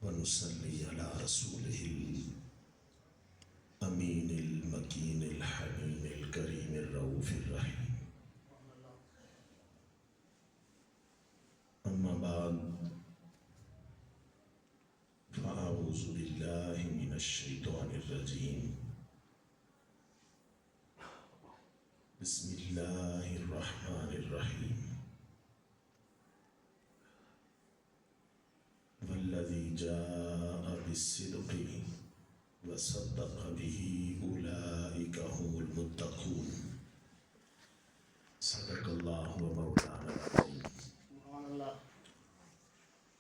ونصلي على رسوله الأمين المكين الحنين الكريم الرؤوف الرحيم. أما بعد، فأعوذ بالله من الشيطان الرجيم. بسم الله الرحمن الرحيم. والذي جاء بالصدق وصدق به أولئك هم المتقون. صدق الله ومولانا العظيم.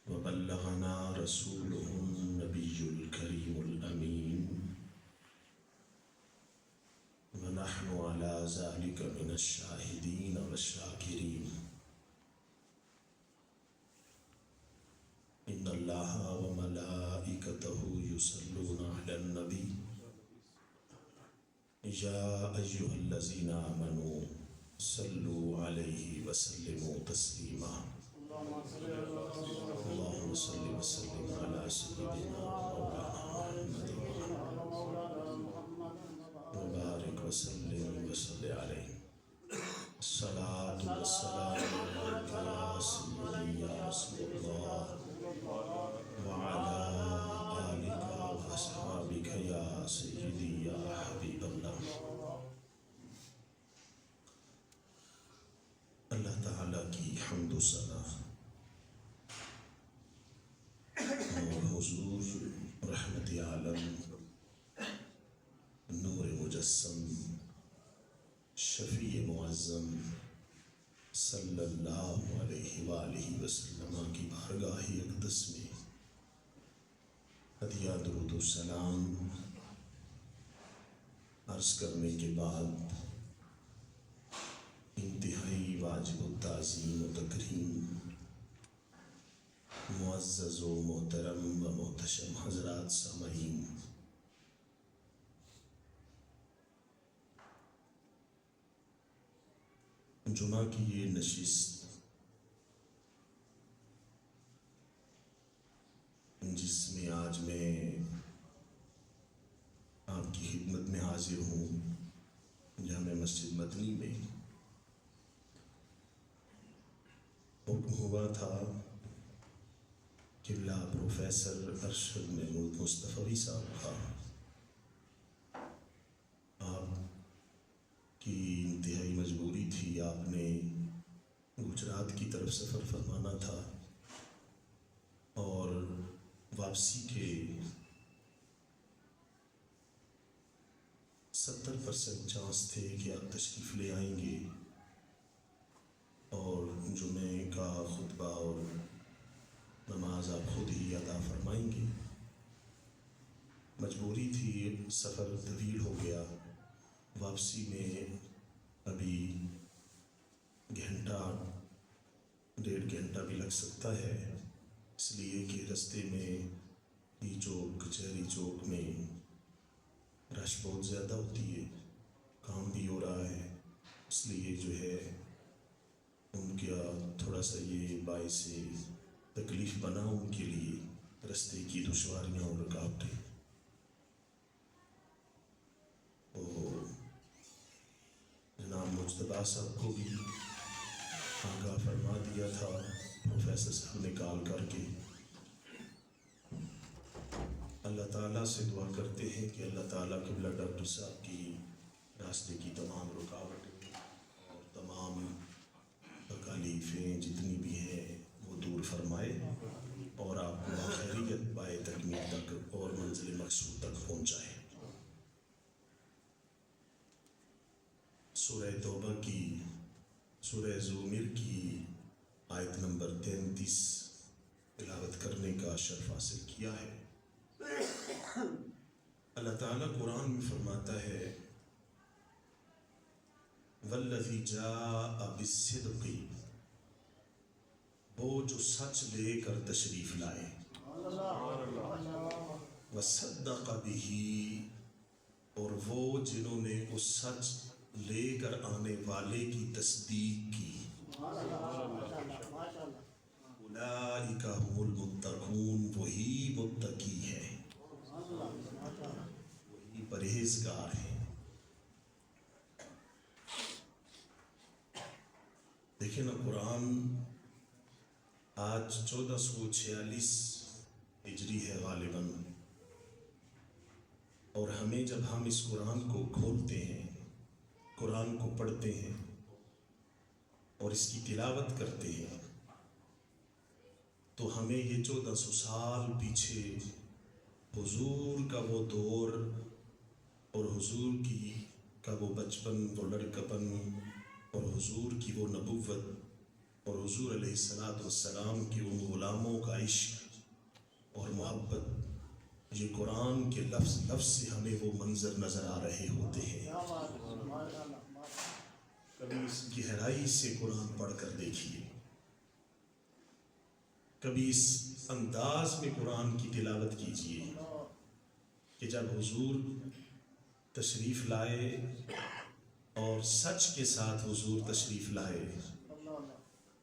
وبلغنا رسوله النبي الكريم الأمين، ونحن على ذلك من الشاهدين والشاكرين. إن الله وملائكته يصلون على النبي يا أيها الذين آمنوا صلوا عليه وسلموا تسليما. اللهم صل وسلم على سيدنا مولانا محمد وبارك وسلم وصل عليه. الصلاة والسلام عليك يا سيدي يا رسول الله وعلى آلك وأصحابك يا سيدي يا حبيب الله. اللہ تعالیٰ کی حمد و ثنا اور حضور رحمت عالم نور مجسم شفیع معظم صلی اللہ علیہ وآلہ وسلم کی بارگاہ اقدس میں ہدیہ درود و سلام عرض کرنے کے بعد انتہائی واجب التعظیم و تکریم معزز و محترم و محتشم حضرات سامعین، جمعہ کی یہ نشست جس میں آج میں آپ کی خدمت میں حاضر ہوں جامع مسجد مدنی میں، حکم ہوا تھا قبلہ پروفیسر ارشد محمود مصطفی صاحب کا آپ کی انتہائی مجبوری تھی، آپ نے گجرات کی طرف سفر فرمانا تھا اور واپسی کے 70% چانس تھے کہ آپ تشریف لے آئیں گے اور جمعے کا خطبہ اور نماز آپ خود ہی ادا فرمائیں گے۔ مجبوری تھی، سفر طویل ہو گیا، واپسی میں ابھی گھنٹہ 1.5 گھنٹہ بھی لگ سکتا ہے، اس لیے کہ رستے میں ای چوک کچہری چوک میں رش بہت زیادہ ہوتی ہے، کام بھی ہو رہا ہے، اس لیے جو ہے ان کا تھوڑا سا یہ باعث تکلیف بنا ان کے لیے، رستے کی دشواریاں اور رکاوٹیں۔ جناب مجتبیٰ صاحب کو بھی آگاہ فرما دیا تھا پروفیسر صاحب نے کال کر کے۔ اللہ تعالیٰ سے دعا کرتے ہیں کہ اللہ تعالیٰ قبلہ ڈاکٹر صاحب کی راستے کی تمام رکاوٹیں اور تمام تکالیفیں جتنی بھی ہیں وہ دور فرمائے اور آپ کو خیریت پائے تکمیل تک اور منزل مقصود تک پہنچائے۔ سورہ توبہ کی سورہ زمر کی آیت نمبر 33 تلاوت کرنے کا شرف حاصل کیا ہے۔ اللہ تعالیٰ قرآن میں فرماتا ہے والذی جاء بالصدق، وہ جو سچ لے کر تشریف لائے، وصدق بہ، اور وہ جنہوں نے اس سچ لے کر آنے والے کی تصدیق کی، اولئک هم المتقون، وہی متقین دیکھیں نا، قرآن آج 1446 ہجری ہے غالباً، اور ہمیں جب ہم اس قرآن کو کھولتے ہیں، قرآن کو پڑھتے ہیں اور اس کی تلاوت کرتے ہیں، تو ہمیں یہ 1400 سال پیچھے حضور کا وہ دور اور حضور کا وہ بچپن، وہ لڑکپن، اور حضور کی وہ نبوت، اور حضور علیہ السلام کی ان غلاموں کا عشق اور محبت، یہ قرآن کے لفظ لفظ سے ہمیں وہ منظر نظر آ رہے ہوتے ہیں۔ کبھی اس گہرائی سے قرآن پڑھ کر دیکھیے، کبھی اس انداز میں قرآن کی تلاوت کیجیے کہ جب حضور تشریف لائے اور سچ کے ساتھ حضور تشریف لائے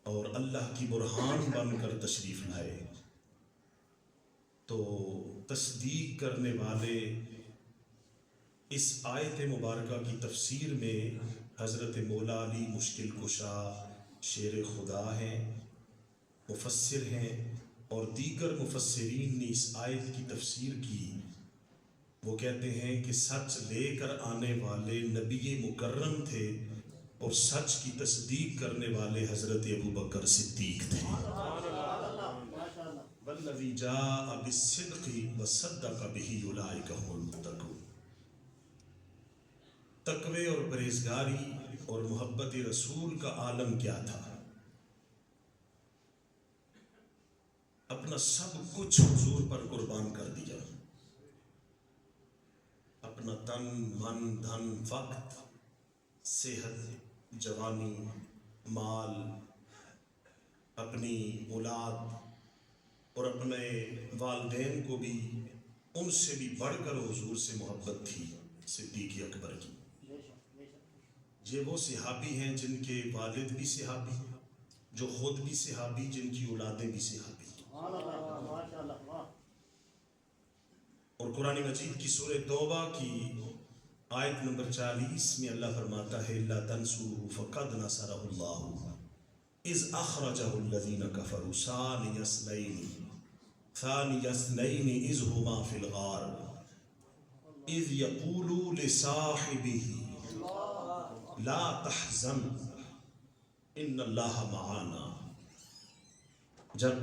اور اللہ کی برہان بن کر تشریف لائے، تو تصدیق کرنے والے اس آیت مبارکہ کی تفسیر میں حضرت مولا علی مشکل کشا شیر خدا ہیں، مفسر ہیں، اور دیگر مفسرین نے اس آیت کی تفسیر کی۔ وہ کہتے ہیں کہ سچ لے کر آنے والے نبی مکرم تھے اور سچ کی تصدیق کرنے والے حضرت ابوبکر صدیق تھے۔ والذی جاء بالصدق وصدق به اولئک هم المتقون۔ تقوی اور پرہیزگاری اور محبت رسول کا عالم کیا تھا؟ اپنا سب کچھ حضور پر قربان کر دیا، اپنا تن، من، دھن، وقت، صحت، جوانی، مال، اپنی اولاد اور اپنے والدین کو بھی، ان سے بھی بڑھ کر حضور سے محبت تھی صدیق اکبر کی۔ یہ وہ صحابی ہیں جن کے والد بھی صحابی، جو خود بھی صحابی، جن کی اولادیں بھی صحابی۔ اور قرآن مجید کی سورہ توبہ کی آیت نمبر 40 میں اللہ فرماتا ہے الا تنصروه فقد نصرہ اللہ اذ اخرجہ الذین کفروا ثانی اثنین اذ ہما فی الغار اذ یقول لصاحبہ لا تحزن ان اللہ معانا۔ جب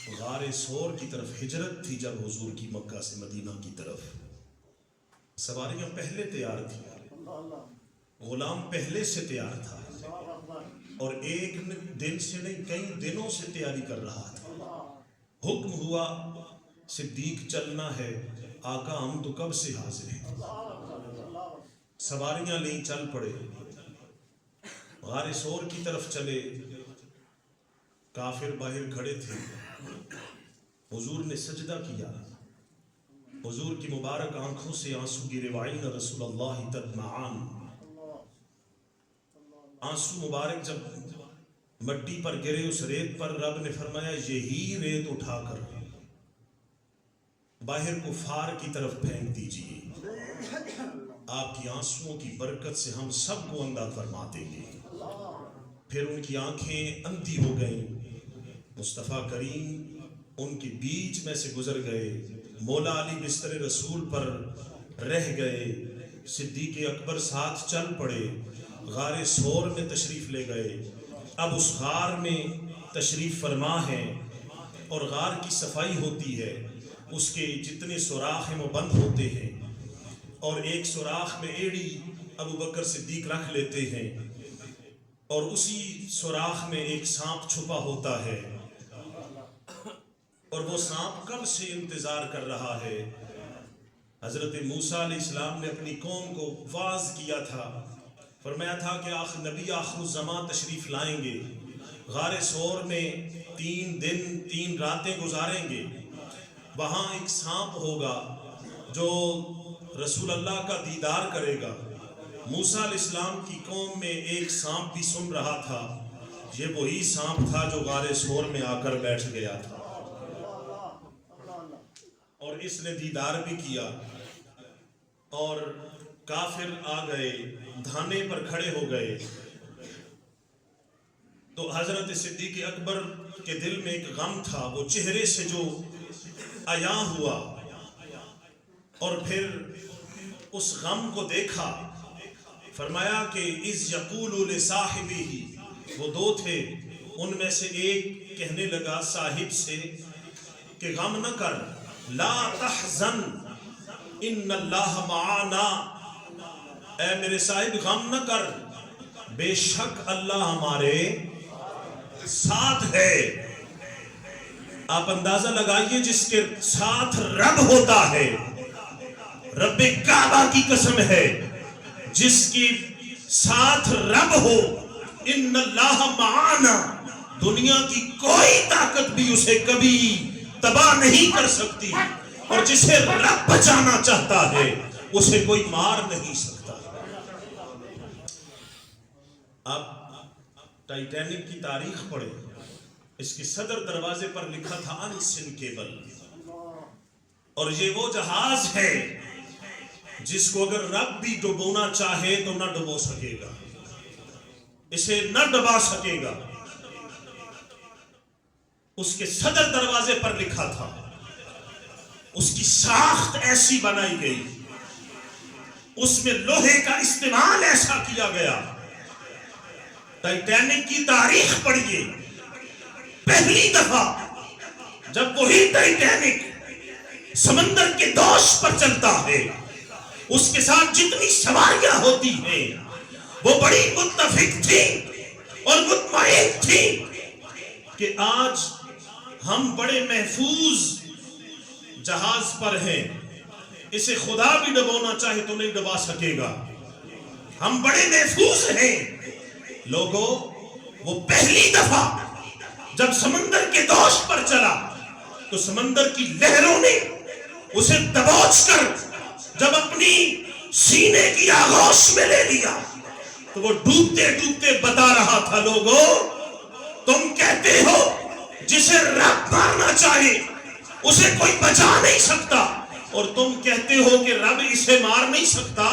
غار سور کی طرف ہجرت تھی، جب حضور کی مکہ سے مدینہ کی طرف، سواریاں پہلے تیار تھی، غلام پہلے سے تیار تھا، اور ایک دن سے نہیں کئی دنوں سے تیاری کر رہا تھا۔ حکم ہوا صدیق چلنا ہے، آقا ہم تو کب سے حاضر ہیں۔ سواریاں لیں چل پڑے، غار سور کی طرف چلے، کافر باہر کھڑے تھے، حضور نے سجدہ کیا، حضور کی مبارک آنکھوں سے آنسو گرے، وعین رسول اللہ تدمعان، آنسو مبارک جب مٹی پر گرے، اس ریت پر رب نے فرمایا یہی ریت اٹھا کر باہر کفار کی طرف پھینک دیجئے، آپ کی آنسوؤں کی برکت سے ہم سب کو اندھا فرما دیں گے۔ پھر ان کی آنکھیں اندھی ہو گئیں، مصطفیٰ کریم ان کے بیچ میں سے گزر گئے، مولا علی بستر رسول پر رہ گئے، صدیق اکبر ساتھ چل پڑے، غار سور میں تشریف لے گئے۔ اب اس غار میں تشریف فرما ہے اور غار کی صفائی ہوتی ہے، اس کے جتنے سوراخ ہیں وہ بند ہوتے ہیں، اور ایک سوراخ میں ایڑی ابوبکر صدیق رکھ لیتے ہیں، اور اسی سوراخ میں ایک سانپ چھپا ہوتا ہے، اور وہ سانپ کب سے انتظار کر رہا ہے۔ حضرت موسیٰ علیہ السلام نے اپنی قوم کو واعظ کیا تھا، فرمایا تھا کہ نبی آخر الزمان تشریف لائیں گے، غار سور میں 3 دن 3 راتیں گزاریں گے، وہاں ایک سانپ ہوگا جو رسول اللہ کا دیدار کرے گا۔ موسیٰ علیہ السلام کی قوم میں ایک سانپ بھی سن رہا تھا، یہ وہی سانپ تھا جو غار سور میں آ کر بیٹھ گیا تھا، اور اس نے دیدار بھی کیا، اور کافر آ گئے، دھانے پر کھڑے ہو گئے، تو حضرت صدیق اکبر کے دل میں ایک غم تھا، وہ چہرے سے جو عیاں ہوا، اور پھر اس غم کو دیکھا۔ فرمایا کہ اذ یقول لصاحبہ، وہ دو تھے، ان میں سے ایک کہنے لگا صاحب سے کہ غم نہ کر، لا تحزن ان اللہ معانا، اے میرے صاحب غم نہ کر، بے شک اللہ ہمارے ساتھ ہے۔ آپ اندازہ لگائیے، جس کے ساتھ رب ہوتا ہے، رب کعبہ کی قسم ہے، جس کی ساتھ رب ہو، ان اللہ معانا، دنیا کی کوئی طاقت بھی اسے کبھی تباہ نہیں کر سکتی، اور جسے رب بچانا چاہتا ہے اسے کوئی مار نہیں سکتا۔ آپ ٹائٹینک کی تاریخ پڑھیں، اس کی صدر دروازے پر لکھا تھا انسنکیبل، اور یہ وہ جہاز ہے جس کو اگر رب بھی ڈبونا چاہے تو نہ ڈبو سکے گا، اسے نہ ڈبا سکے گا۔ اس کے صدر دروازے پر لکھا تھا، اس کی ساخت ایسی بنائی گئی، اس میں لوہے کا استعمال ایسا کیا گیا۔ ٹائٹینک کی تاریخ پڑھیے، پہلی دفعہ جب وہی ٹائٹینک سمندر کے دوش پر چلتا ہے، اس کے ساتھ جتنی سواریاں ہوتی ہیں وہ بڑی متفق تھی اور مطمئن تھی کہ آج ہم بڑے محفوظ جہاز پر ہیں، اسے خدا بھی ڈبونا چاہے تو نہیں ڈبا سکے گا، ہم بڑے محفوظ ہیں۔ لوگوں، وہ پہلی دفعہ جب سمندر کے دوش پر چلا تو سمندر کی لہروں نے اسے دبوچ کر جب اپنی سینے کی آغوش میں لے لیا تو وہ ڈوبتے ڈوبتے بتا رہا تھا، لوگوں تم کہتے ہو جسے رب مارنا چاہے اسے کوئی بچا نہیں سکتا، اور تم کہتے ہو کہ رب اسے مار نہیں سکتا،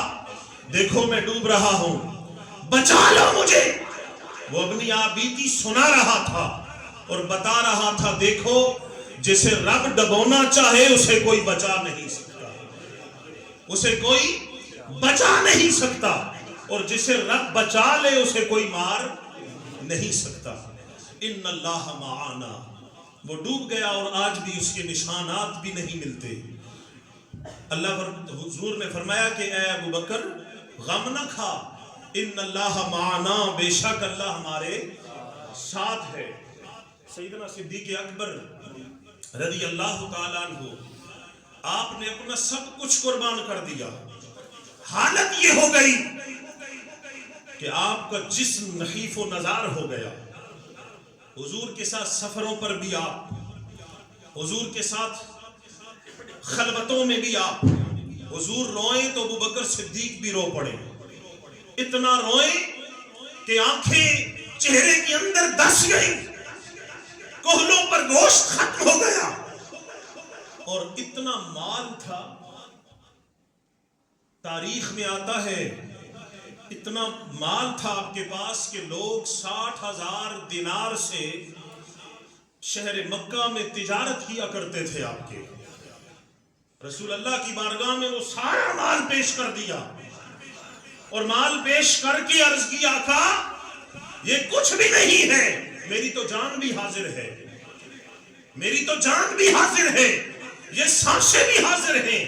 دیکھو میں ڈوب رہا ہوں، بچا لو مجھے۔ وہ اپنی آبیتی سنا رہا تھا اور بتا رہا تھا، دیکھو جسے رب ڈبونا چاہے اسے کوئی بچا نہیں سکتا، اسے کوئی بچا نہیں سکتا، اور جسے رب بچا لے اسے کوئی مار نہیں سکتا۔ ان اللہ معانا، وہ ڈوب گیا اور آج بھی اس کے نشانات بھی نہیں ملتے۔ اللہ حضور نے فرمایا کہ اے ابو بکر غم نہ کھا، ان اللہ معانا، بے شک اللہ ہمارے ساتھ ہے۔ سیدنا صدیق اکبر رضی اللہ تعالیٰ عنہ، آپ نے اپنا سب کچھ قربان کر دیا، حالت یہ ہو گئی کہ آپ کا جسم نحیف و نزار ہو گیا۔ حضور کے ساتھ سفروں پر بھی آپ، حضور کے ساتھ خلوتوں میں بھی آپ، حضور روئیں تو ابو بکر صدیق بھی رو پڑے، اتنا روئیں کہ آنکھیں چہرے کے اندر دس گئی، کوہلوں پر گوشت ختم ہو گیا، اور اتنا مال تھا، تاریخ میں آتا ہے اتنا مال تھا آپ کے پاس کہ لوگ 60,000 دینار سے شہر مکہ میں تجارت کیا کرتے تھے آپ کے۔ رسول اللہ کی بارگاہ میں وہ سارا مال پیش کر دیا، اور مال پیش کر کے عرض کیا، آقا یہ کچھ بھی نہیں ہے، میری تو جان بھی حاضر ہے، میری تو جان بھی حاضر ہے، یہ سانسیں بھی حاضر ہیں۔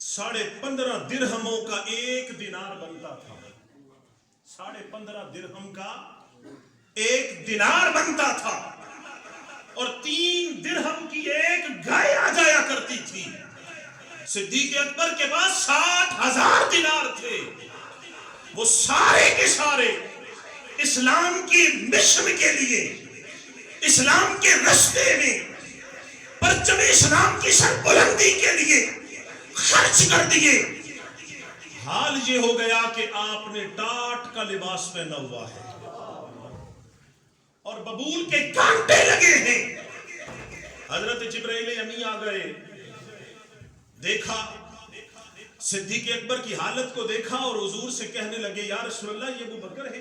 15.5 درہموں کا ایک دینار بنتا تھا، 15.5 درہم کا ایک دینار بنتا تھا، اور 3 درہم کی ایک گائے آ جایا کرتی تھی۔ صدیق اکبر کے پاس 60,000 دینار تھے، وہ سارے کے سارے اسلام کی مشن کے لیے، اسلام کے رستے میں پرچم اسلام کی سربلندی کے لیے خرچ کر دیے۔ حال یہ ہو گیا کہ آپ نے ٹاٹ کا لباس پہنا ہوا ہے اور ببول کے کانٹے لگے ہیں۔ حضرت جبرائیل امی آ گئے، دیکھا صدیق اکبر کی حالت کو دیکھا، اور حضور سے کہنے لگے، یا رسول اللہ یہ ابو بکر ہے،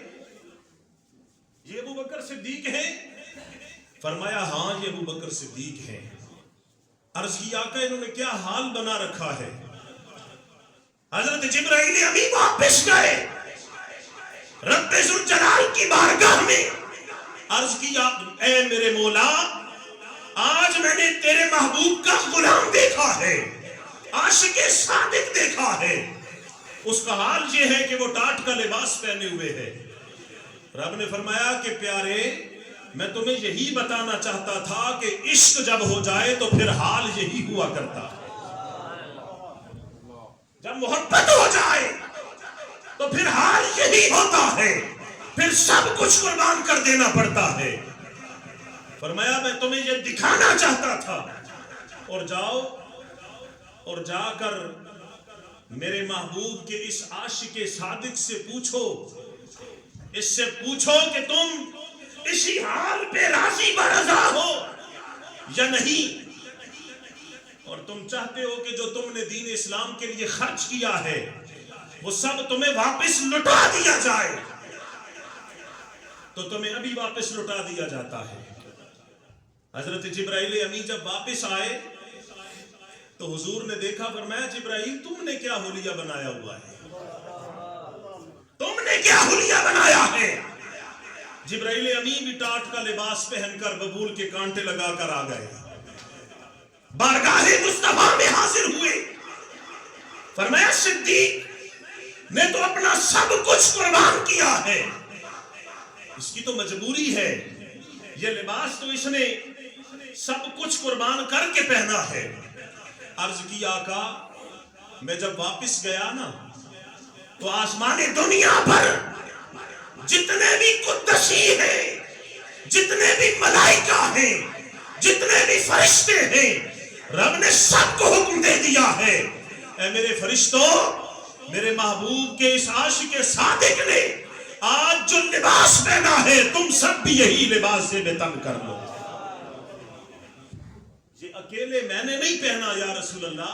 یہ ابو بکر صدیق ہیں؟ فرمایا ہاں یہ ابو بکر صدیق ہیں۔ عرض کی آقا انہوں نے کیا حال بنا رکھا ہے؟ حضرت جبرائیل امین واپس گئے رب ذوالجلال کی بارگاہ میں، عرض کیا اے میرے مولا، آج میں نے تیرے محبوب کا غلام دیکھا ہے، عاشق صادق دیکھا ہے، اس کا حال یہ ہے کہ وہ ٹاٹ کا لباس پہنے ہوئے ہے۔ رب نے فرمایا کہ پیارے میں تمہیں یہی بتانا چاہتا تھا کہ عشق جب ہو جائے تو پھر حال یہی ہوا کرتا ہے، جب محبت ہو جائے تو پھر حال یہی ہوتا ہے، پھر سب کچھ قربان کر دینا پڑتا ہے۔ فرمایا میں تمہیں یہ دکھانا چاہتا تھا، اور جاؤ اور جا کر میرے محبوب کے اس عاشق صادق سے پوچھو، اس سے پوچھو کہ تم اسی حال پہ راضی برضا ہو یا نہیں، اور تم چاہتے ہو کہ جو تم نے دین اسلام کے لیے خرچ کیا ہے وہ سب تمہیں واپس لٹا دیا جائے، تو تمہیں ابھی واپس لٹا دیا جاتا ہے۔ حضرت جبرائیل امین جب واپس آئے تو حضور نے دیکھا، فرمایا جبرائیل تم نے کیا حلیہ بنایا ہوا ہے، تم نے کیا حلیہ بنایا ہے؟ جبرائیل امین بھی ٹاٹ کا لباس پہن کر ببول کے کانٹے لگا کر آ گئے، بارگاہ مصطفیٰ میں حاضر ہوئے۔ فرمایا صدیق نے تو اپنا سب کچھ قربان کیا ہے، اس کی تو مجبوری ہے، یہ لباس تو اس نے سب کچھ قربان کر کے پہنا ہے۔ عرض کی آقا میں جب واپس گیا نا تو آسمان دنیا پر جتنے بھی قدسی ہیں، جتنے بھی ملائکہ ہیں، جتنے بھی فرشتے ہیں، رب نے سب کو حکم دے دیا ہے، اے میرے فرشتوں، میرے محبوب کے اس عاشق صادق نے آج جو لباس پہنا ہے تم سب بھی یہی لباس سے بے تن کر لو۔ یہ اکیلے میں نے نہیں پہنا یا رسول اللہ،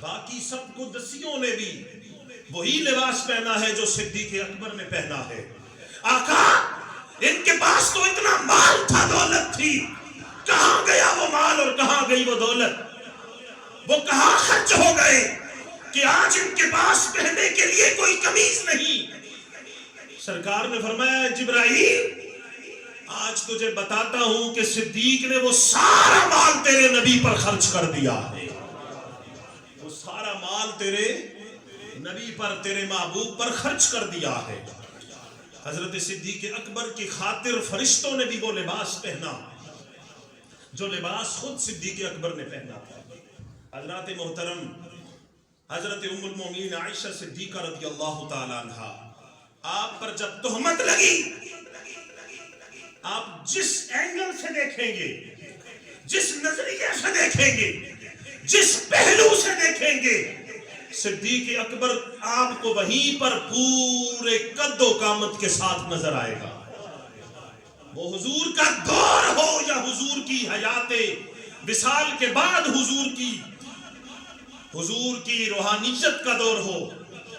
باقی سب قدسیوں نے بھی وہی لباس پہنا ہے جو صدیق اکبر نے پہنا ہے۔ آقا ان کے پاس تو اتنا مال تھا، دولت تھی، کہاں گیا وہ مال اور کہاں گئی وہ دولت، وہ کہاں خرچ ہو گئے کہ آج ان کے پاس پہننے کے لیے کوئی قمیض نہیں۔ سرکار نے فرمایا جبرائیل آج تجھے بتاتا ہوں کہ صدیق نے وہ سارا مال تیرے نبی پر خرچ کر دیا ہے، وہ سارا مال تیرے نبی پر، تیرے محبوب پر خرچ کر دیا ہے۔ حضرت صدیق اکبر کی خاطر فرشتوں نے بھی وہ لباس پہنا جو لباس خود صدیق اکبر نے پہنا تھا۔ حضرات محترم، حضرت ام المومنین عائشہ صدیقہ رضی اللہ تعالی عنہا، آپ پر جب تہمت لگی، آپ جس اینگل سے دیکھیں گے، جس نظریے سے دیکھیں گے، جس پہلو سے دیکھیں گے، صدیق اکبر آپ کو وہیں پر پورے قد و قامت کے ساتھ نظر آئے گا۔ وہ حضور کا دور ہو یا حضور کی حیات وصال کے بعد حضور کی روحانیت کا دور ہو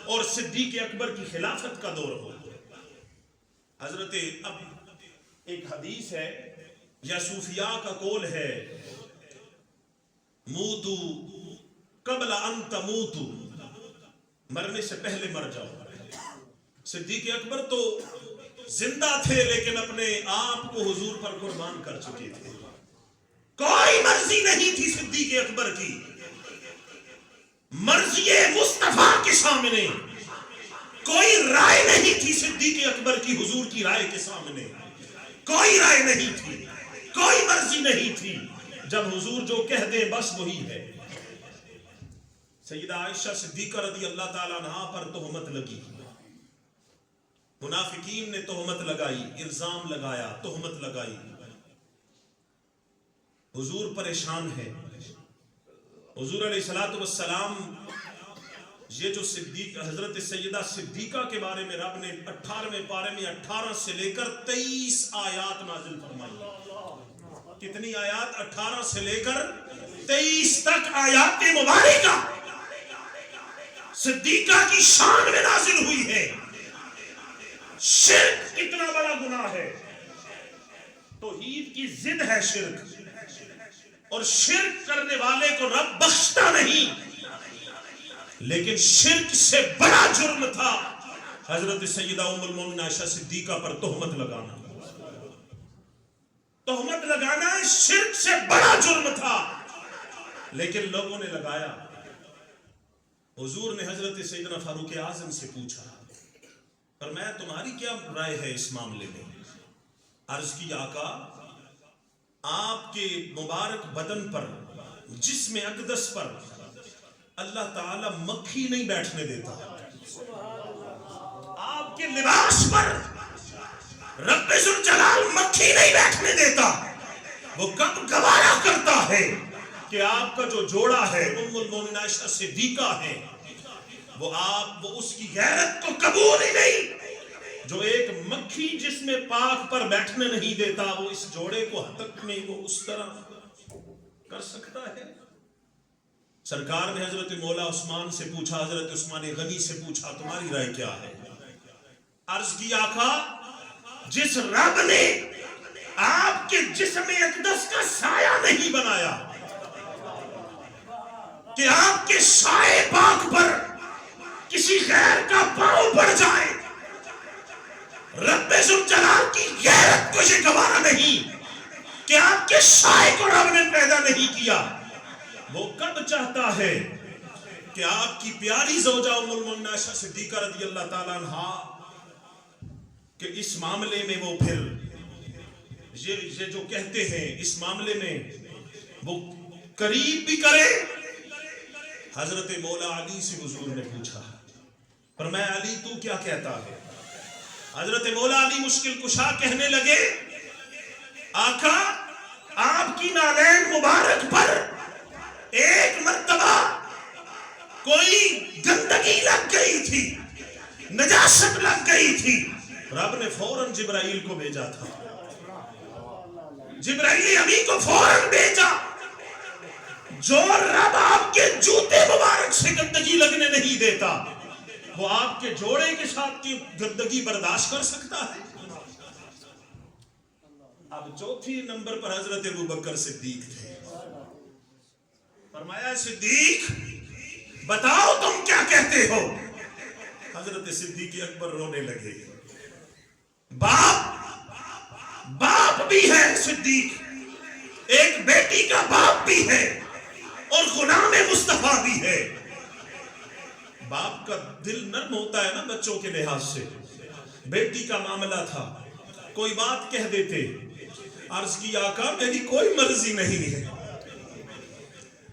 اور صدیق اکبر کی خلافت کا دور ہو۔ حضرت اب ایک حدیث ہے یا صوفیاء کا قول ہے، موتو قبل ان تموتو، مرنے سے پہلے مر جاؤ۔ صدیق اکبر تو زندہ تھے لیکن اپنے آپ کو حضور پر قربان کر چکے تھے، کوئی مرضی نہیں تھی صدیق اکبر کی، مرضی مصطفیٰ کے سامنے کوئی رائے نہیں تھی صدیق اکبر کی، حضور کی رائے کے سامنے کوئی رائے نہیں تھی، کوئی مرضی نہیں تھی، جب حضور جو کہہ دیں بس وہی ہے۔ سیدہ عائشہ صدیقہ رضی اللہ تعالیٰ عنہا پر تہمت لگی، منافقین نے تہمت لگائی، الزام لگایا، تہمت لگائی، حضور پریشان ہے۔ حضور علیہ السلام یہ جو صدیق حضرت سیدہ صدیقہ کے بارے میں رب نے 18ویں پارے میں 18 سے لے کر 23 آیات نازل فرمائی۔ کتنی آیات؟ 18 سے لے کر 23 تک آیات مبارکہ صدیقہ کی شان میں نازل ہوئی ہے۔ شرک اتنا بڑا گناہ ہے. توحید کی ضد ہے شرک، اور شرک کرنے والے کو رب بخشتا نہیں. لیکن شرک سے بڑا جرم تھا حضرت سیدہ ام المومنین عائشہ صدیقہ پر تہمت لگانا. تہمت لگانا شرک سے بڑا جرم تھا، لیکن لوگوں نے لگایا. حضور نے حضرت سیدنا فاروق اعظم سے پوچھا، فرمایا تمہاری کیا رائے ہے اس معاملے میں؟ عرض کی آقا، آپ کے مبارک بدن پر، جسم اقدس پر اللہ تعالی مکھی نہیں بیٹھنے دیتا. آپ کے لباس پر رب ذوالجلال مکھی نہیں بیٹھنے دیتا. وہ کب گوارا کرتا ہے کہ آپ کا جو جوڑا ہے ام المومنین عائشہ صدیقہ ہے، وہ اس کی غیرت کو قبول ہی نہیں. جو ایک مکھی جس میں پاک پر بیٹھنے نہیں دیتا، وہ اس جوڑے کو ہتک میں وہ اس طرح کر سکتا ہے؟ سرکار نے حضرت مولا عثمان سے پوچھا، حضرت عثمان غنی سے پوچھا، تمہاری رائے کیا ہے؟ عرض کی آقا، جس رب نے آپ کے جسم اقدس کا سایہ نہیں بنایا کہ آپ کے سائے پاک پر کسی غیر کا پاؤں پڑ جائے، رب ذوالجلال کی غیرت کو یہ گوارا نہیں کہ آپ کے سائے کو رب نے پیدا نہیں کیا. وہ کب چاہتا ہے کہ آپ کی پیاری زوجہ ام المومنین عائشہ صدیقہ رضی اللہ تعالیٰ عنہا کہ اس معاملے میں وہ پھر یہ جو کہتے ہیں اس معاملے میں وہ قریب بھی کرے. حضرت مولا علی سے حضور نے پوچھا، فرمایا علی تو کیا کہتا ہے؟ حضرت مولا علی مشکل کشا کہنے لگے، آقا آپ کی نالین مبارک پر ایک مرتبہ کوئی گندگی لگ گئی تھی، نجاست لگ گئی تھی. رب نے فوراً جبرائیل کو بھیجا تھا، جبرائیل امی کو فوراً بھیجا. جو رب آپ کے جوتے مبارک سے گندگی لگنے نہیں دیتا، وہ آپ کے جوڑے کے ساتھ کی گندگی برداشت کر سکتا ہے؟ اب چوتھی نمبر پر حضرت ابوبکر صدیق تھے. فرمایا صدیق بتاؤ تم کیا کہتے ہو؟ حضرت صدیق اکبر رونے لگے. باپ بھی ہے صدیق، ایک بیٹی کا باپ بھی ہے اور غلام مصطفیٰ بھی ہے. باپ کا دل نرم ہوتا ہے نا بچوں کے لحاظ سے. بیٹی کا معاملہ تھا، کوئی بات کہہ دیتے. عرض کی آقا میری کوئی مرضی نہیں ہے.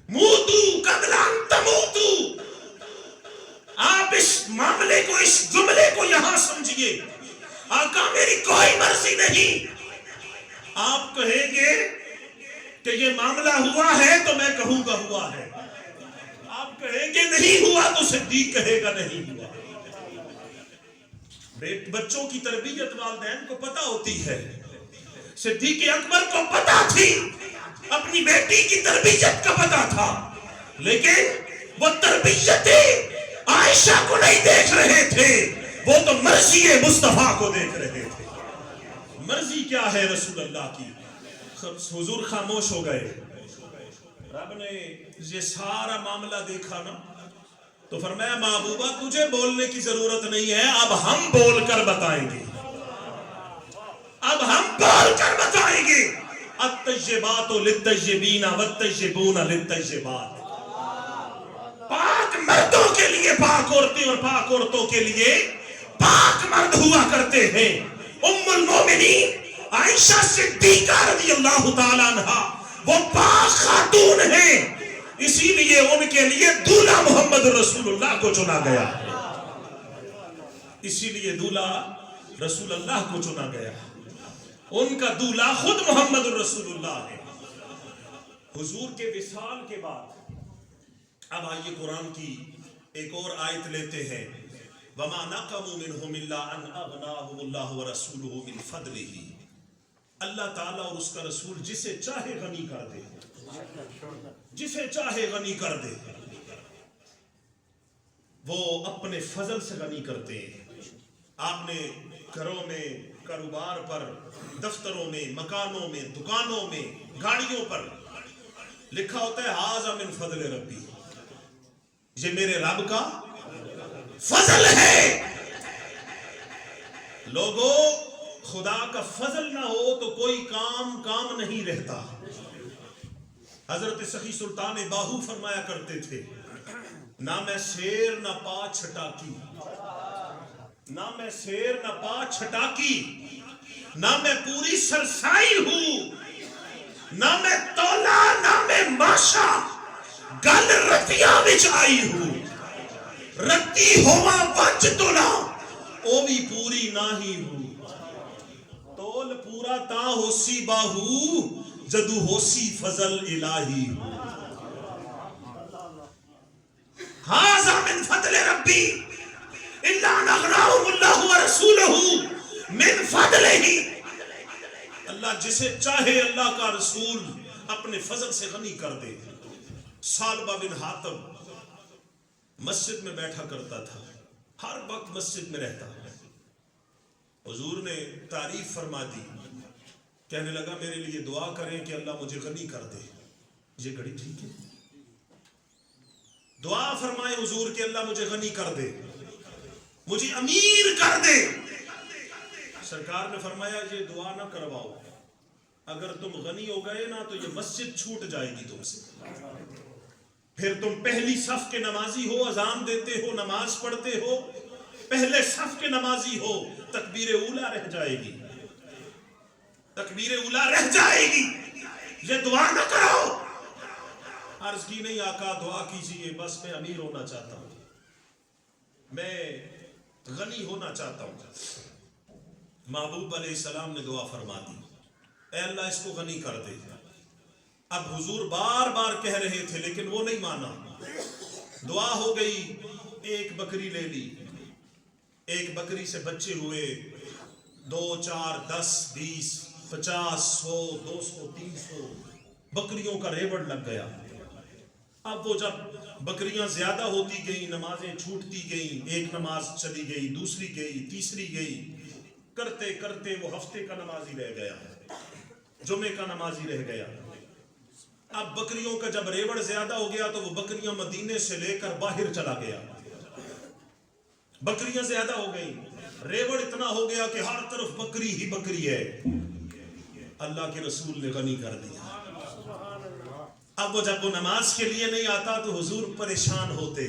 موتو قبل ان تموتو، آپ اس معاملے کو، اس جملے کو یہاں سمجھیے. آقا میری کوئی مرضی نہیں. آپ کہیں گے کہ یہ معاملہ ہوا ہے تو میں کہوں گا ہوا ہے. آپ کہیں گے نہیں ہوا تو صدیق کہے گا نہیں ہوا. بچوں کی تربیت والدین کو پتہ ہوتی ہے. صدیق اکبر کو پتہ تھی، اپنی بیٹی کی تربیت کا پتہ تھا، لیکن وہ تربیت عائشہ کو نہیں دیکھ رہے تھے، وہ تو مرضی مصطفیٰ کو دیکھ رہے تھے. مرضی کیا ہے رسول اللہ کی؟ حضور خاموش ہو گئے. رب نے یہ سارا معاملہ دیکھا نا تو فرمایا محبوبہ تجھے بولنے کی ضرورت نہیں ہے، اب ہم بول کر بتائیں گے. اب ہم بول کر بتائیں گے. الطیبات للطیبین والطیبون للطیبات. پاک مردوں کے لیے پاک عورتیں اور پاک عورتوں کے لیے پاک مرد ہوا کرتے ہیں. ام المومنین عائشہ صدیقہ رضی اللہ تعالیٰ عنہا وہ پاک خاتون ہیں، اسی لیے ان کے لیے دولہا محمد رسول اللہ کو چنا گیا. اسی لیے دولہا رسول اللہ کو چنا گیا. ان کا دولہا خود محمد رسول اللہ ہے. حضور کے وصال کے بعد اب آئیے قرآن کی ایک اور آیت لیتے ہیں. وَمَا نَقَمُوا مِنْهُمْ إِلَّا أَنْ أَغْنَاهُمُ اللَّهُ وَرَسُولُهُ مِنْ فَضْلِهِ. اللہ تعالیٰ اور اس کا رسول جسے چاہے غنی کر دے، جسے چاہے غنی کر دے. وہ اپنے فضل سے غنی کرتے ہیں. آپ نے گھروں میں کاروبار پر، دفتروں میں، مکانوں میں، دکانوں میں، گاڑیوں پر لکھا ہوتا ہے ھذا من فضل ربی، یہ میرے رب کا فضل ہے۔ لوگوں، خدا کا فضل نہ ہو تو کوئی کام نہیں رہتا۔ حضرت سخی سلطان باہو فرمایا کرتے تھے، نہ میں شیر نہ پا چھٹاکی، نہ میں شیر نہ پا چھٹاکی، نہ میں پوری سرسائی ہوں، نہ میں تولا نہ میں ماشا، گل رتیاں وچ آئی ہوں، رتی ہوا بچ تولا او بھی پوری نہ ہی ہوں، تول پورا تا ہوسی باہو جدو ہوسی فضل الہی ہوں۔ ھذا من فضل ربی الا ان اغناہم اللہ ورسولہ من فضلہ، اللہ جسے چاہے اللہ کا رسول اپنے فضل سے غنی کر دے۔ ثعلبہ بن حاتب مسجد میں بیٹھا کرتا تھا، ہر وقت مسجد میں رہتا۔ حضور نے تعریف فرما دی، کہنے لگا میرے لیے دعا کریں کہ اللہ مجھے غنی کر دے۔ یہ گھڑی ٹھیک ہے؟ دعا فرمائے حضور کہ اللہ مجھے غنی کر دے، مجھے امیر کر دے۔ سرکار نے فرمایا یہ دعا نہ کرواؤ، اگر تم غنی ہو گئے نا تو یہ مسجد چھوٹ جائے گی تم سے، پھر تم پہلی صف کے نمازی ہو، اذان دیتے ہو، نماز پڑھتے ہو، پہلے صف کے نمازی ہو، تکبیر اولا رہ جائے گی، تکبیر اولا رہ جائے گی، یہ دعا نہ کرو۔ عرض کی نہیں آقا دعا کیجئے، بس میں امیر ہونا چاہتا ہوں، میں غنی ہونا چاہتا ہوں۔ محبوب علیہ السلام نے دعا فرما دی، اے اللہ اس کو غنی کر دے۔ اب حضور بار بار کہہ رہے تھے لیکن وہ نہیں مانا، دعا ہو گئی، ایک بکری لے لی، ایک بکری سے بچے ہوئے 2 4 10 20 50 100 200 300 بکریوں کا ریوڑ لگ گیا۔ اب وہ جب بکریاں زیادہ ہوتی گئیں، نمازیں چھوٹتی گئیں، ایک نماز چلی گئی، دوسری گئی، تیسری گئی، کرتے کرتے وہ ہفتے کا نمازی رہ گیا، جمعے کا نمازی رہ گیا۔ اب بکریوں کا جب ریوڑ زیادہ ہو گیا تو وہ بکریاں مدینے سے لے کر باہر چلا گیا، بکریاں زیادہ ہو گئی، ریوڑ اتنا ہو گیا کہ ہر طرف بکری ہی بکری ہے۔ اللہ کے رسول نے غنی کر دیا۔ اب وہ جب وہ نماز کے لیے نہیں آتا تو حضور پریشان ہوتے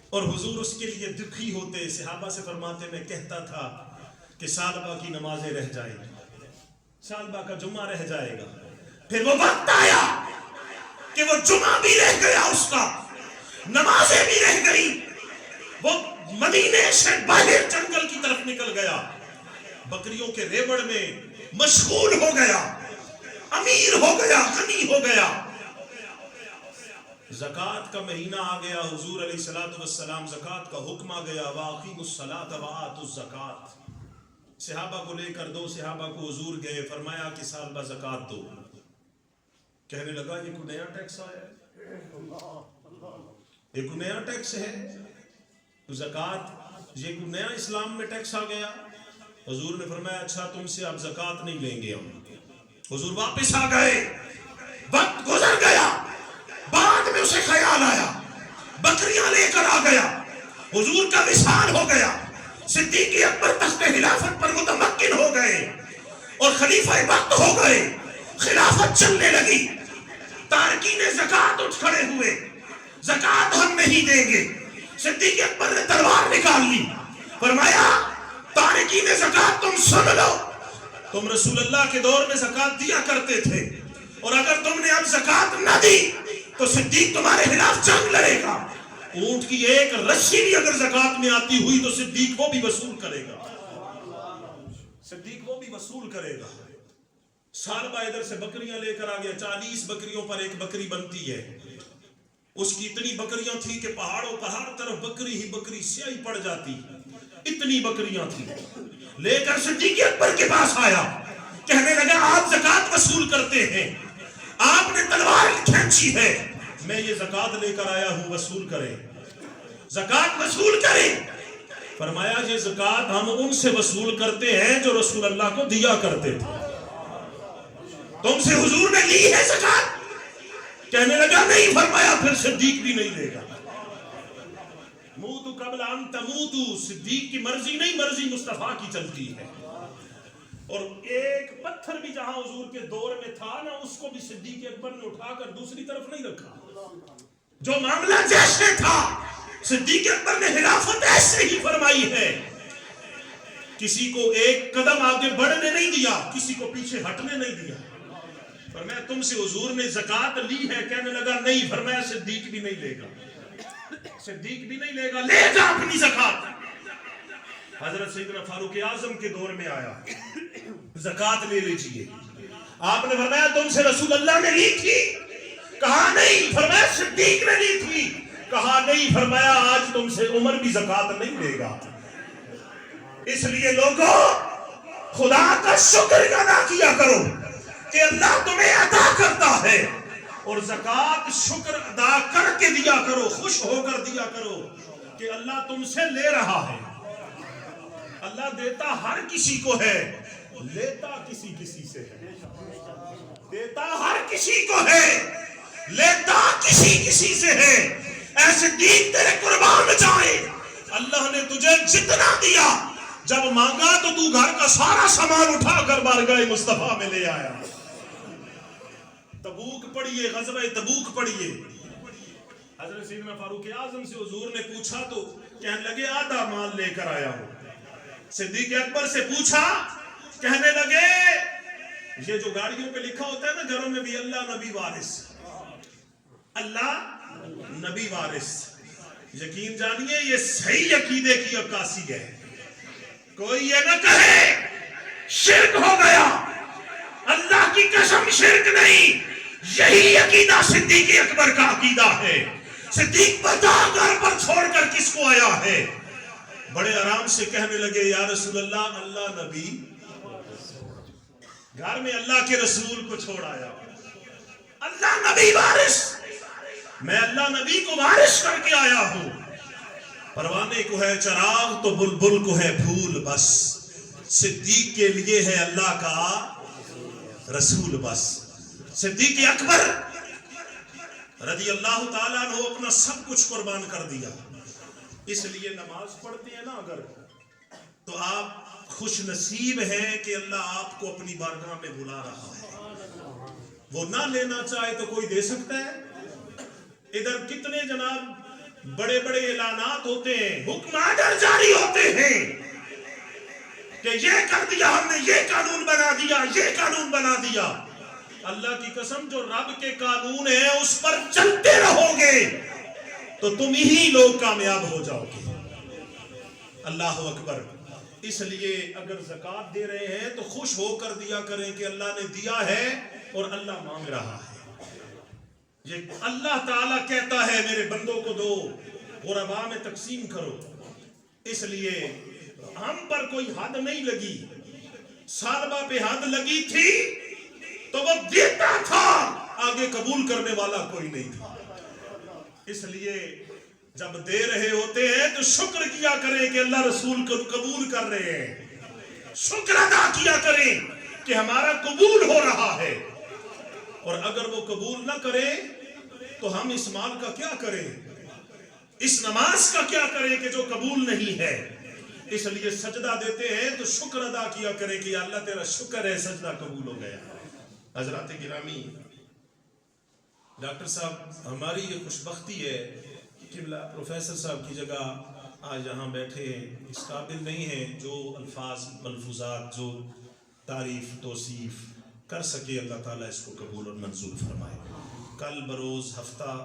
اور حضور اس کے لیے دکھی ہوتے۔ صحابہ سے فرماتے میں کہتا تھا کہ ثعلبہ کی نمازیں رہ جائیں گی، ثعلبہ کا جمعہ رہ جائے گا۔ پھر وہ وقت آیا کہ وہ جمعہ بھی رہ گیا، اس کا نمازیں بھی رہ گئی، وہ مدینے سے باہر جنگل کی طرف نکل گیا، بکریوں کے ریوڑ میں مشغول ہو گیا، امیر ہو گیا، غنی ہو گیا۔ زکوٰۃ کا مہینہ آ گیا، حضور علیہ الصلوۃ والسلام زکوٰۃ کا حکم آ گیا، وَأَقِیمُوا الصَّلَاةَ وَآتُوا الزَّکَاةَ۔ صحابہ کو لے کر 2 صحابہ کو حضور گئے، فرمایا کہ ثعلبہ زکوٰۃ دو۔ کہنے لگا یہ کوئی نیا ٹیکس آیا ہے، یہ کوئی نیا ٹیکس ہے، زکوٰۃ یہ کوئی نیا اسلام میں ٹیکس آ گیا۔ حضور نے فرمایا اچھا تم سے اب زکوٰۃ نہیں لیں گے ہم۔ حضور واپس آ گئے، وقت گزر گیا، بعد میں اسے خیال آیا، بکریاں لے کر آ گیا، حضور کا وصال ہو گیا، صدیق اکبر تخت خلافت پر متمکن ہو گئے اور خلیفہ وقت ہو گئے، خلافت چلنے لگی۔ تارکین زکوٰۃ اٹھ کھڑے ہوئے، زکوٰۃ ہم نہیں دیں گے۔ صدیق اکبر نے تلوار نکال لی، فرمایا تارکین زکوٰۃ تم سن لو، تم رسول اللہ کے دور میں زکوٰۃ دیا کرتے تھے، اور اگر تم نے اب زکوٰۃ نہ دی تو صدیق تمہارے خلاف جنگ لڑے گا۔ اونٹ کی ایک رسی بھی اگر زکوٰۃ میں آتی ہوئی تو صدیق وہ بھی وصول کرے گا، صدیق وہ بھی وصول کرے گا۔ ثعلبہ ادھر سے بکریاں لے کر آ گیا، 40 بکریوں پر ایک بکری بنتی ہے، اس کی اتنی بکریاں تھی کہ پہاڑوں پر ہر طرف بکری ہی بکری سیاہی پڑ جاتی، اتنی بکریاں تھی۔ لے کر صدیق اکبر کے پاس آیا، کہنے لگا آپ زکوٰۃ وصول کرتے ہیں، آپ نے تلوار کھینچی ہے، میں یہ زکوٰۃ لے کر آیا ہوں، وصول کریں، زکوٰۃ وصول کریں۔ فرمایا یہ زکات ہم ان سے وصول کرتے ہیں جو رسول اللہ کو دیا کرتے تھے. تم سے حضور نے لی ہے زکات؟ کہنے لگا نہیں. فرمایا پھر صدیق بھی نہیں لے گا. موتو قبل ان تموتو، صدیق کی مرضی نہیں، مرضی مصطفیٰ کی چلتی ہے. اور ایک پتھر بھی جہاں حضور کے دور میں تھا نا، اس کو بھی صدیق اکبر نے اٹھا کر دوسری طرف نہیں رکھا. جو معاملہ جیسے تھا صدیق اکبر نے خلافت ایسے ہی فرمائی ہے. کسی کو ایک قدم آگے بڑھنے نہیں دیا، کسی کو پیچھے ہٹنے نہیں دیا. فرمایا تم سے حضور نے زکات لی ہے؟ کہنے لگا نہیں. فرمایا صدیق بھی نہیں لے گا. صدیق بھی نہیں لے گا. لے جا اپنی زکات. حضرت سیدنا فاروق اعظم کے دور میں آیا، زکات لے لیجئے. آپ نے فرمایا تم سے رسول اللہ نے لی تھی؟ کہا نہیں. فرمایا صدیق نے لی تھی؟ کہا نہیں. فرمایا آج تم سے عمر بھی زکات نہیں لے گا. اس لیے لوگوں خدا کا شکر ادا کیا کرو کہ اللہ تمہیں عطا کرتا ہے، اور زکات شکر ادا کر کے دیا کرو، خوش ہو کر دیا کرو کہ اللہ تم سے لے رہا ہے. اللہ دیتا ہر کسی کو ہے، لیتا کسی کسی سے ہے. دیتا ہر کسی کو ہے، لیتا کسی کسی سے ہے. ایسے دین تیرے قربان جائے. اللہ نے تجھے جتنا دیا، جب مانگا تو تو گھر کا سارا سامان اٹھا کر بارگاہ مصطفیٰ میں لے آیا. تبوک پڑھیے، غزوہ تبوک پڑھیے. حضرت سیدنا فاروق اعظم سے حضور نے پوچھا تو کہنے لگے آدھا مال لے کر آیا ہوں. صدیق اکبر سے پوچھا، کہنے لگے یہ جو گاڑیوں پہ لکھا ہوتا ہے نا گھروں میں بھی، اللہ نبی وارث، اللہ نبی وارث. یقین جانیے یہ صحیح عقیدے کی عکاسی ہے. کوئی یہ نہ کہے شرک ہو گیا، اللہ کی قسم شرک نہیں. یہی عقیدہ صدیق اکبر کا عقیدہ ہے. صدیق بتا گھر پر چھوڑ کر کس کو آیا ہے؟ بڑے آرام سے کہنے لگے یا رسول اللہ، اللہ نبی، گھر میں اللہ کے رسول کو چھوڑ آیا. اللہ نبی وارث، میں اللہ نبی کو وارث کر کے آیا ہوں. پروانے کو ہے چراغ تو بلبل کو ہے پھول بس، صدیق کے لیے ہے اللہ کا رسول بس. صدیق اکبر رضی اللہ تعالیٰ عنہ اپنا سب کچھ قربان کر دیا. اس لیے نماز پڑھتے ہیں نا اگر، تو آپ خوش نصیب ہیں کہ اللہ آپ کو اپنی بارگاہ میں بلا رہا ہے. وہ نہ لینا چاہے تو کوئی دے سکتا ہے؟ ادھر کتنے جناب بڑے بڑے اعلانات ہوتے ہیں، حکم آرڈر جاری ہوتے ہیں کہ یہ کر دیا ہم نے، یہ قانون بنا دیا، یہ قانون بنا دیا. اللہ کی قسم جو رب کے قانون ہیں اس پر چلتے رہو گے تو تم ہی لوگ کامیاب ہو جاؤ گے. اللہ اکبر. اس لیے اگر زکات دے رہے ہیں تو خوش ہو کر دیا کریں کہ اللہ نے دیا ہے اور اللہ مانگ رہا ہے. یہ اللہ تعالیٰ کہتا ہے میرے بندوں کو دو، غرباء میں تقسیم کرو. اس لیے ہم پر کوئی حد نہیں لگی. سالبہ پہ حد لگی تھی تو وہ دیتا تھا، آگے قبول کرنے والا کوئی نہیں تھا. اس لیے جب دے رہے ہوتے ہیں تو شکر کیا کریں کہ اللہ رسول کو قبول کر رہے ہیں. شکر ادا کیا کریں کہ ہمارا قبول ہو رہا ہے. اور اگر وہ قبول نہ کرے تو ہم اس مال کا کیا کریں، اس نماز کا کیا کریں کہ جو قبول نہیں ہے. اس لیے سجدہ دیتے ہیں تو شکر ادا کیا کریں کہ اللہ تیرا شکر ہے سجدہ قبول ہو گیا. حضرات گرامی، ڈاکٹر صاحب ہماری یہ خوش بختی ہے کہ پروفیسر صاحب کی جگہ آج یہاں بیٹھے اس قابل نہیں ہیں جو الفاظ ملفوظات جو تعریف توصیف کر سکے. اللہ تعالیٰ اس کو قبول اور منظور فرمائے. کل بروز ہفتہ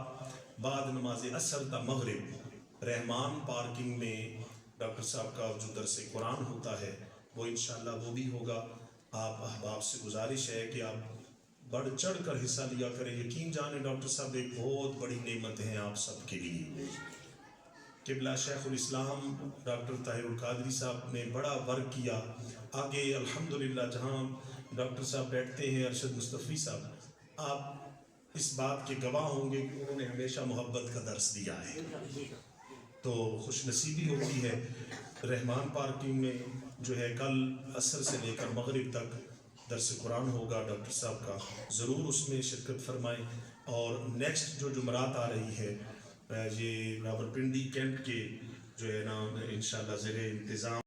بعد نماز عصر تا مغرب رحمان پارکنگ میں ڈاکٹر صاحب کا جو درس قرآن ہوتا ہے وہ انشاءاللہ وہ بھی ہوگا. آپ احباب سے گزارش ہے کہ آپ بڑھ چڑھ کر حصہ لیا کریں. یقین جانیں ڈاکٹر صاحب ایک بہت بڑی نعمت ہے آپ سب کے لیے. قبلہ شیخ الاسلام ڈاکٹر طاہر القادری صاحب نے بڑا ورک کیا. آگے الحمدللہ جہاں ڈاکٹر صاحب بیٹھتے ہیں ارشد مصطفی صاحب، آپ اس بات کے گواہ ہوں گے کہ انہوں نے ہمیشہ محبت کا درس دیا ہے. تو خوش نصیبی ہوتی ہے رحمان پارکنگ میں جو ہے کل عصر سے لے کر مغرب تک درس قرآن ہوگا ڈاکٹر صاحب کا، ضرور اس میں شرکت فرمائیں۔ اور نیکسٹ جو جمعرات آ رہی ہے یہ راولپنڈی کینٹ کے جو ہے نا انشاءاللہ زیر انتظام